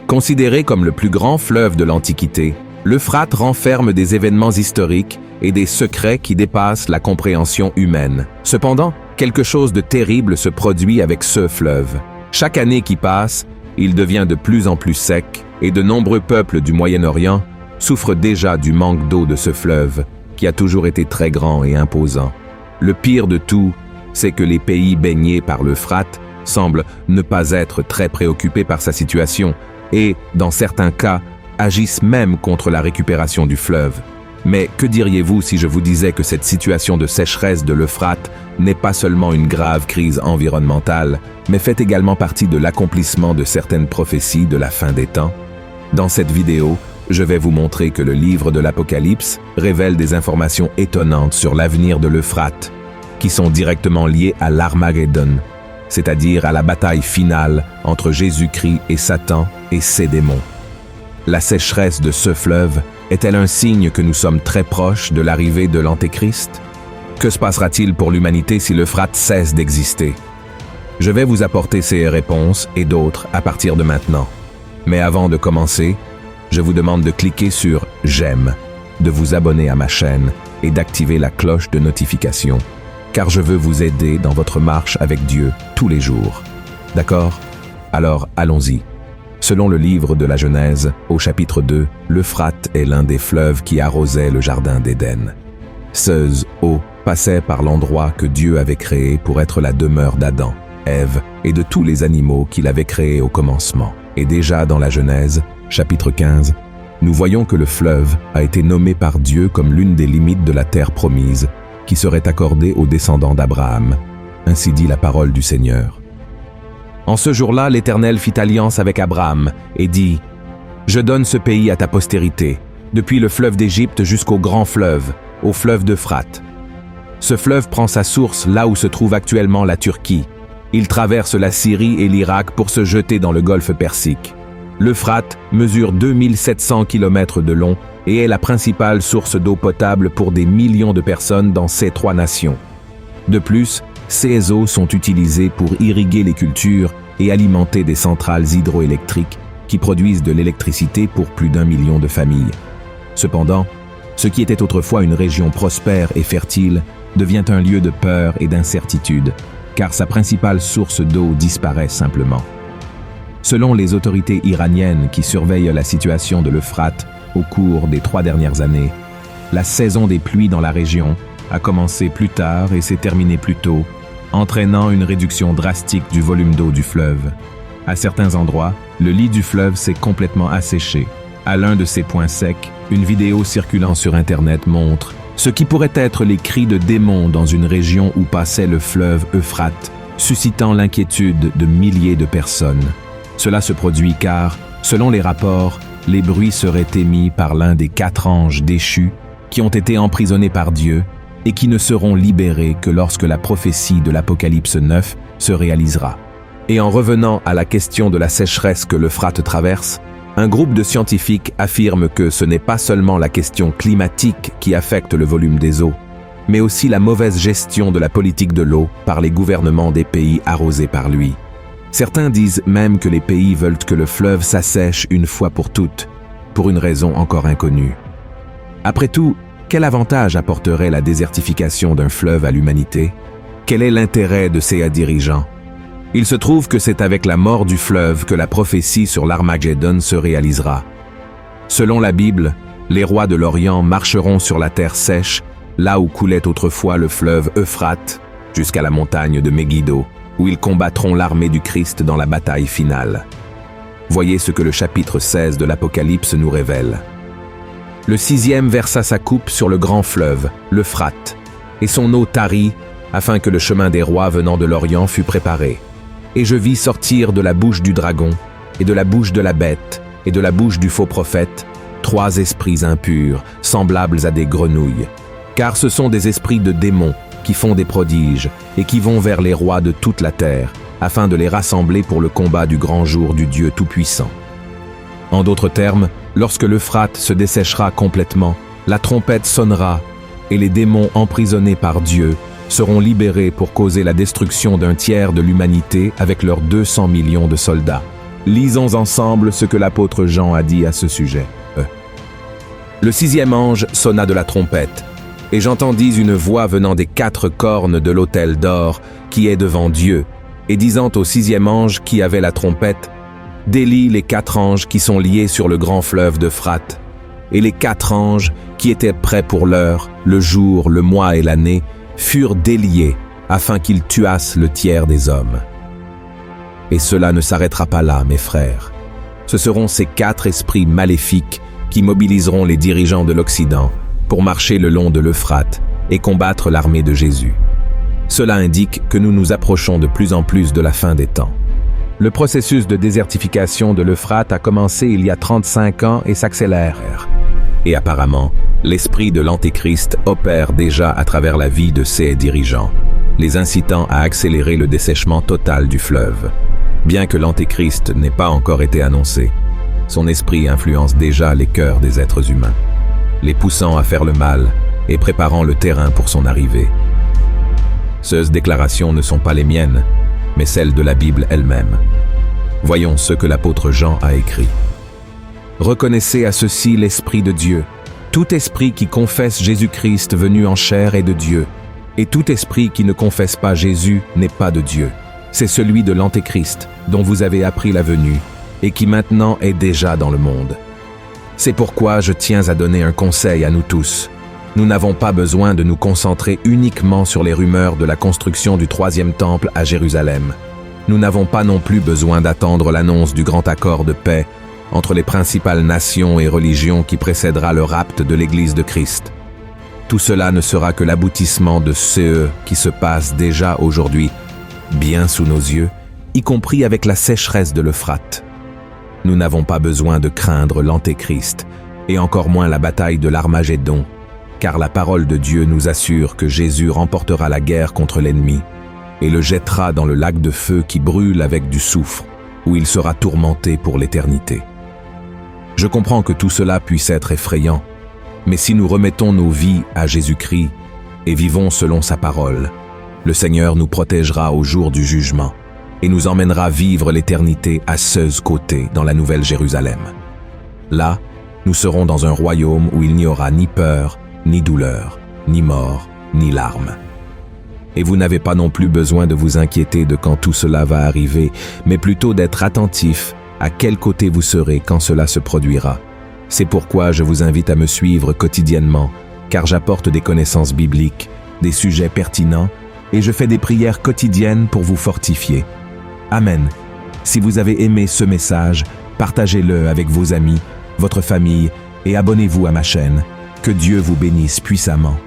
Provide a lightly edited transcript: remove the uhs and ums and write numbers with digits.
Considéré comme le plus grand fleuve de l'Antiquité, l'Euphrate renferme des événements historiques et des secrets qui dépassent la compréhension humaine. Cependant, quelque chose de terrible se produit avec ce fleuve. Chaque année qui passe, il devient de plus en plus sec et de nombreux peuples du Moyen-Orient souffrent déjà du manque d'eau de ce fleuve, qui a toujours été très grand et imposant. Le pire de tout, c'est que les pays baignés par l'Euphrate semblent ne pas être très préoccupés par sa situation et, dans certains cas, agissent même contre la récupération du fleuve. Mais que diriez-vous si je vous disais que cette situation de sécheresse de l'Euphrate n'est pas seulement une grave crise environnementale, mais fait également partie de l'accomplissement de certaines prophéties de la fin des temps? Dans cette vidéo, je vais vous montrer que le livre de l'Apocalypse révèle des informations étonnantes sur l'avenir de l'Euphrate, qui sont directement liées à l'Armageddon, c'est-à-dire à la bataille finale entre Jésus-Christ et Satan et ses démons. La sécheresse de ce fleuve est-elle un signe que nous sommes très proches de l'arrivée de l'Antéchrist? Que se passera-t-il pour l'humanité si l'Euphrate cesse d'exister? Je vais vous apporter ces réponses et d'autres à partir de maintenant. Mais avant de commencer, je vous demande de cliquer sur « J'aime », de vous abonner à ma chaîne et d'activer la cloche de notification, car je veux vous aider dans votre marche avec Dieu tous les jours. D'accord? Alors allons-y. Selon le livre de la Genèse, au chapitre 2, l'Euphrate est l'un des fleuves qui arrosait le jardin d'Éden. Ces eaux passaient par l'endroit que Dieu avait créé pour être la demeure d'Adam, Ève et de tous les animaux qu'il avait créés au commencement. Et déjà dans la Genèse, chapitre 15, nous voyons que le fleuve a été nommé par Dieu comme l'une des limites de la terre promise qui serait accordée aux descendants d'Abraham. Ainsi dit la parole du Seigneur. En ce jour-là, l'Éternel fit alliance avec Abraham et dit « Je donne ce pays à ta postérité, depuis le fleuve d'Égypte jusqu'au grand fleuve, au fleuve d'Euphrate. Ce fleuve prend sa source là où se trouve actuellement la Turquie. Il traverse la Syrie et l'Irak pour se jeter dans le golfe Persique. L'Euphrate mesure 2700 km de long et est la principale source d'eau potable pour des millions de personnes dans ces trois nations. De plus, ces eaux sont utilisées pour irriguer les cultures et alimenter des centrales hydroélectriques qui produisent de l'électricité pour plus d'1 million de familles. Cependant, ce qui était autrefois une région prospère et fertile devient un lieu de peur et d'incertitude, car sa principale source d'eau disparaît simplement. Selon les autorités iraniennes qui surveillent la situation de l'Euphrate au cours des 3 dernières années, la saison des pluies dans la région a commencé plus tard et s'est terminée plus tôt, entraînant une réduction drastique du volume d'eau du fleuve. À certains endroits, le lit du fleuve s'est complètement asséché. À l'un de ces points secs, une vidéo circulant sur Internet montre ce qui pourrait être les cris de démons dans une région où passait le fleuve Euphrate, suscitant l'inquiétude de milliers de personnes. Cela se produit car, selon les rapports, les bruits seraient émis par l'un des 4 anges déchus qui ont été emprisonnés par Dieu et qui ne seront libérés que lorsque la prophétie de l'Apocalypse 9 se réalisera. Et en revenant à la question de la sécheresse que l'Euphrate traverse, un groupe de scientifiques affirme que ce n'est pas seulement la question climatique qui affecte le volume des eaux, mais aussi la mauvaise gestion de la politique de l'eau par les gouvernements des pays arrosés par lui. Certains disent même que les pays veulent que le fleuve s'assèche une fois pour toutes, pour une raison encore inconnue. Après tout, quel avantage apporterait la désertification d'un fleuve à l'humanité? Quel est l'intérêt de ces dirigeants? Il se trouve que c'est avec la mort du fleuve que la prophétie sur l'Armageddon se réalisera. Selon la Bible, les rois de l'Orient marcheront sur la terre sèche, là où coulait autrefois le fleuve Euphrate, jusqu'à la montagne de Megiddo, où ils combattront l'armée du Christ dans la bataille finale. Voyez ce que le chapitre 16 de l'Apocalypse nous révèle. Le 6e versa sa coupe sur le grand fleuve, l'Euphrate, et son eau tarit, afin que le chemin des rois venant de l'Orient fût préparé. Et je vis sortir de la bouche du dragon, et de la bouche de la bête, et de la bouche du faux prophète, 3 esprits impurs, semblables à des grenouilles. Car ce sont des esprits de démons qui font des prodiges, et qui vont vers les rois de toute la terre, afin de les rassembler pour le combat du grand jour du Dieu Tout-Puissant. En d'autres termes, lorsque l'Euphrate se desséchera complètement, la trompette sonnera, et les démons emprisonnés par Dieu seront libérés pour causer la destruction d'un tiers de l'humanité avec leurs 200 millions de soldats. Lisons ensemble ce que l'apôtre Jean a dit à ce sujet. Le sixième ange sonna de la trompette, et j'entendis une voix venant des 4 cornes de l'autel d'or qui est devant Dieu, et disant au sixième ange qui avait la trompette, « Délie les 4 anges qui sont liés sur le grand fleuve d'Euphrate. » Et les 4 anges qui étaient prêts pour l'heure, le jour, le mois et l'année, furent déliés afin qu'ils tuassent le tiers des hommes. Et cela ne s'arrêtera pas là, mes frères. Ce seront ces 4 esprits maléfiques qui mobiliseront les dirigeants de l'Occident pour marcher le long de l'Euphrate et combattre l'armée de Jésus. Cela indique que nous nous approchons de plus en plus de la fin des temps. Le processus de désertification de l'Euphrate a commencé il y a 35 ans et s'accélère. Et apparemment, l'esprit de l'Antéchrist opère déjà à travers la vie de ses dirigeants, les incitant à accélérer le dessèchement total du fleuve. Bien que l'Antéchrist n'ait pas encore été annoncé, son esprit influence déjà les cœurs des êtres humains, les poussant à faire le mal et préparant le terrain pour son arrivée. Ces déclarations ne sont pas les miennes, mais celles de la Bible elle-même. Voyons ce que l'apôtre Jean a écrit. Reconnaissez à ceci l'Esprit de Dieu. Tout esprit qui confesse Jésus-Christ venu en chair est de Dieu, et tout esprit qui ne confesse pas Jésus n'est pas de Dieu. C'est celui de l'Antéchrist, dont vous avez appris la venue, et qui maintenant est déjà dans le monde. C'est pourquoi je tiens à donner un conseil à nous tous. Nous n'avons pas besoin de nous concentrer uniquement sur les rumeurs de la construction du 3e temple à Jérusalem. Nous n'avons pas non plus besoin d'attendre l'annonce du grand accord de paix entre les principales nations et religions qui précédera le rapt de l'Église de Christ. Tout cela ne sera que l'aboutissement de ce qui se passe déjà aujourd'hui, bien sous nos yeux, y compris avec la sécheresse de l'Euphrate. Nous n'avons pas besoin de craindre l'Antéchrist, et encore moins la bataille de l'Armagédon, car la parole de Dieu nous assure que Jésus remportera la guerre contre l'ennemi et le jettera dans le lac de feu qui brûle avec du soufre, où il sera tourmenté pour l'éternité. Je comprends que tout cela puisse être effrayant, mais si nous remettons nos vies à Jésus-Christ et vivons selon sa parole, le Seigneur nous protégera au jour du jugement et nous emmènera vivre l'éternité à ses côtés dans la Nouvelle Jérusalem. Là, nous serons dans un royaume où il n'y aura ni peur, ni douleur, ni mort, ni larmes. Et vous n'avez pas non plus besoin de vous inquiéter de quand tout cela va arriver, mais plutôt d'être attentif à quel côté vous serez quand cela se produira. C'est pourquoi je vous invite à me suivre quotidiennement, car j'apporte des connaissances bibliques, des sujets pertinents, et je fais des prières quotidiennes pour vous fortifier. Amen. Si vous avez aimé ce message, partagez-le avec vos amis, votre famille, et abonnez-vous à ma chaîne. Que Dieu vous bénisse puissamment.